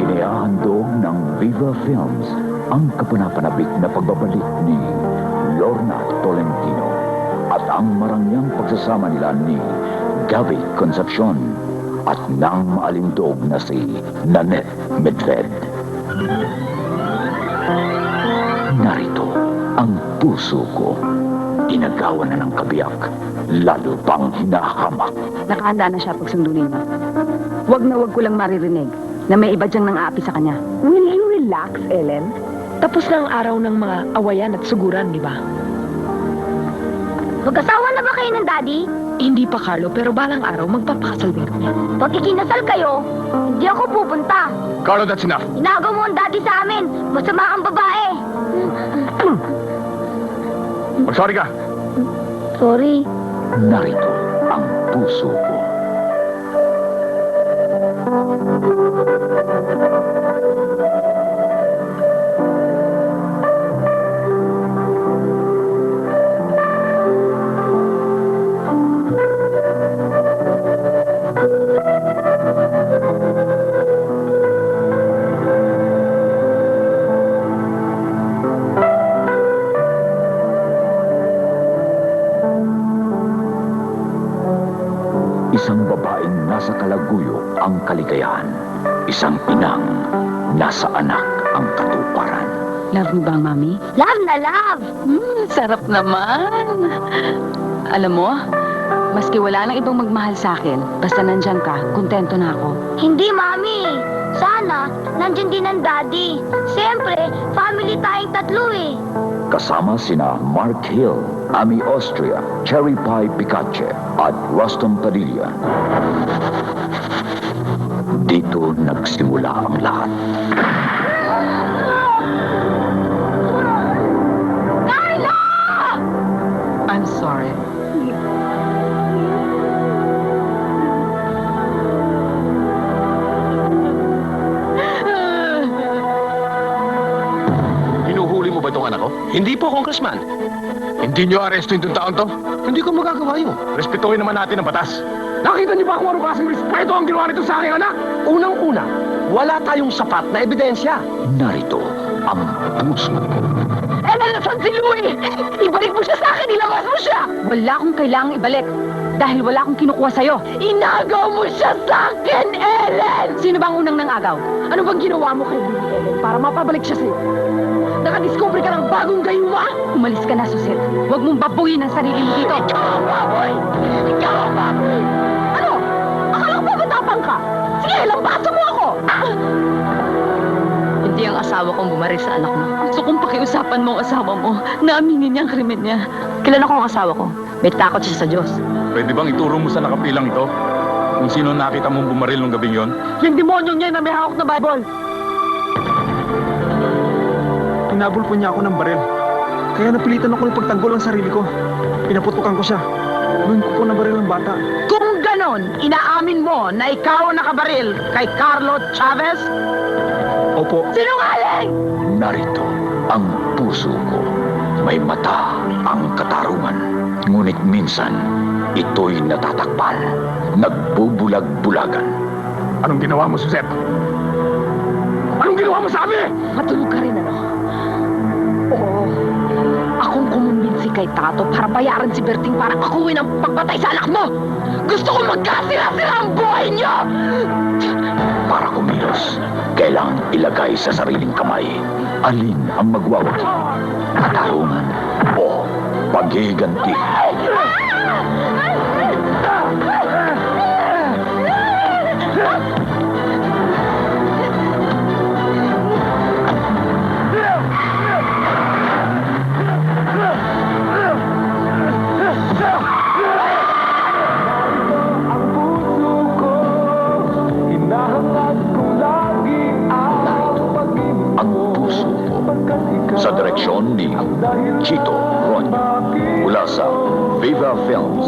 Inihahandog ng Viva Films ang kapanapanabik na pagbabalik ni Lorna Tolentino at ang marangyang pagsasama nila ni Gabby Concepcion at ng maalindog na si Nanette Medved. Narito ang puso ko. Inagawan na ng kabiyak, lalo pang hinahamak. Nakahanda na siya pagsundunin niya. Wag na wag ko lang maririnig na may iba diyang nang-aapi sa kanya. Will you relax, Ellen? Tapos na ang araw ng mga awayan at suguran, di ba? Mag-asawa na ba kayo ng daddy? Hindi pa, Carlo, pero balang araw magpapakasal din kami. Pag ikinasal kayo, hindi ako pupunta. Carlo, that's enough. Inagaw mo ang daddy sa amin. Masama kang babae. Mag-sorry ka. Sorry. Narito ang puso ko. Isang babaeng nasa kalaguyok ang kaligayahan. Isang inang nasa anak ang katuparan. Love niyo ba ang mami? Love na love. Sarap naman. Alam mo, maski wala nang ibang magmahal sa akin, basta nandyan ka, kontento na ako. Hindi, mami. Sana, nandyan din ang daddy. Siyempre, family tayong tatlo eh. Kasama sina Mark Hill, Ami Austria, Cherry Pie Picache at Ruston Padilla. Dito nagsimula ang lahat. I'm sorry. Hinuhuli mo ba itong anak ko? Hindi po, Congressman. Hindi nyo aresto yung taon to? Hindi ko magagawa yun. Respetuhin naman natin ang batas. Nakita niyo ba kung anong klaseng respeto ang ginawa nito sa aking anak? Unang-una, wala tayong sapat na ebidensya. Narito ang puso ko. Nasaan si Louie? Ibalik mo siya sa akin, ilabas mo siya! Wala akong kailangang ibalik. Dahil wala akong kinukuha sa'yo. Inagaw mo siya sa akin, Ellen! Sino bang unang nang-agaw? Ano bang ginawa mo kay Louie, Ellen, para mapabalik siya sa'yo? Nakadiscover ka ng bagong gayuma? Umalis ka na, Susit. Huwag mong babuyin ang sarili mo dito. Ikaw ang baboy! Ikaw ang baboy! Ano? Akala ko ba matapang ka? Sige, lambasan mo ako! Hindi ang asawa kong bumaril sa anak mo. Gusto kong pakiusapan mo ang asawa mo na aminin niya ang krimen niya. Kilala ko ang asawa ko. May takot siya sa Diyos. Pwede bang ituro mo sa nakapilang ito kung sino nakita mong bumaril nung gabing yon? Yung demonyong niya na may hawak na Bible. Pinabol po niya ako ng baril. Kaya napilitan ako ipagtanggol ang sarili ko. Pinaputukan ko siya. Noon ko po na baril ang bata. Kung ganon, inaamin mo na ikaw ang nakabaril kay Carlo Chavez? Opo. Sinungaling! Narito ang puso ko. May mata ang katarungan. Ngunit minsan, ito'y natatakpan. Nagbubulag-bulagan. Anong ginawa mo, Suzette? Anong ginawa mo sa amin? Matulog ka rin, ano? Oo. Akong kumumbinsi kay Tato para bayaran si Berting para akuin ang pagpatay sa anak mo! Gusto ko magkasira-sira ang buhay niyo! Para kumilos, kailangan ilagay sa sariling kamay. Alin ang magwawagi? Katarungan o paghiganti? Sa direksyon ni Chito Ronyo mula sa Viva Films.